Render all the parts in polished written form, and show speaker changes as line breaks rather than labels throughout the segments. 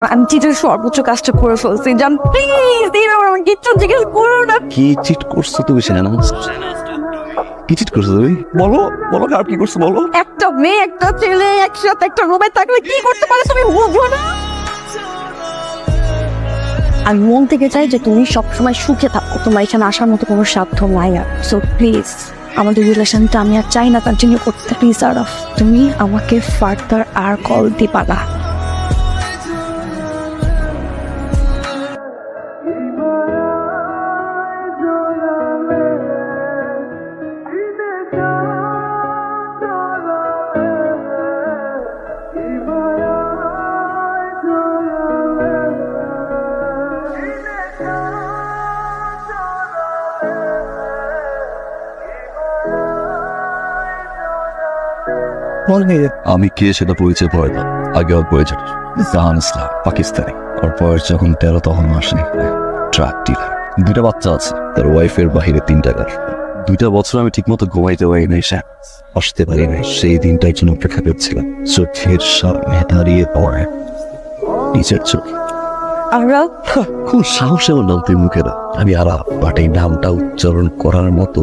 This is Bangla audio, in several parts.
আমি চিটের সর্বোচ্চ কাজটা করে ফেলছি জান, প্লিজ আমার কিচ্ছু জিজ্ঞেস করো না।
কি চিট করছো তুমি শাহনাজ? কি চিট করছো তুমি? বলো বলো, আর কি করছো বলো।
একটা মেয়ে একটা ছেলে একসাথে একটা রুমে থাকলে কি করতে পারে তুমি বুঝো না? আমি মন থেকে চাই যে তুমি সবসময় সুখে থাকো, তোমার এখানে আসার মতো কোনো সাধ্য নাই আর। সো প্লিজ আমাদের রিলেশনটা আমি আর চাই না কন্টিনিউ করতে। প্লিজ আরফ, তুমি আমাকে ফার্দার আর কল দিবা না।
আমি কে সেটা পরিচয় পড়ে না, আগে ওর পরিচয় জাহান ইসলাম, পাকিস্তানি। ওর বয়স যখন 13 তখন আসেনি, ট্রাক ডিলার। 2টা বাচ্চা আছে, তার ওয়াইফের বাহিরে 3 টাকার। 2টা বছর আমি ঠিকমতো ঘুমাইতে পারি নাই, আসতে পারি নাই। সেই দিনটার জন্য অপেক্ষা করছিলাম। চোখের সামনে দাঁড়িয়ে পড়ে নিচের চোখ।
আরফ,
খুব সাহসে ওর নাম তুই মুখে না। আমি আরাফ, বাট এই নামটা উচ্চারণ করার মতো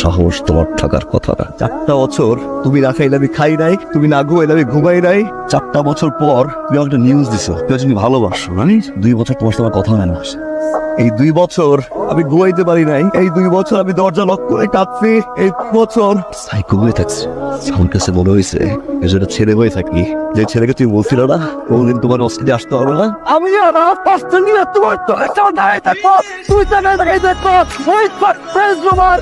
সাহস তোমার থাকার কথা না। 4টা বছর তুমি না খাইলে আমি খাই নাই, তুমি না ঘুমাইলে আমি ঘুমাই নাই। 4টা বছর পর তুমি আমাকে একটা নিউজ দিছো, তুমি ভালোবাসো। মানে 2 বছর তোমার সাথে আমার কথা হয় না। এই 2 বছর আমি ঘুমাইতে পারি নাই, এই 2 বছর আমি দরজা লক করে কাঁদছি, এই বছর সাইকো হয়ে থাকছি। আমার কাছে মনে হয়েছে যেটা ছেলে হয়ে থাকি, যে ছেলেকে তুমি বলছিল না কোনদিন তোমার অস্তিত্বে আসতে হবে না, আমি আর কষ্ট নিয়ে তোমার তো একটা দাঁড়িয়ে থাকবো। তুই তো দাঁড়িয়ে থাকবো, ওই প্রেস রোমান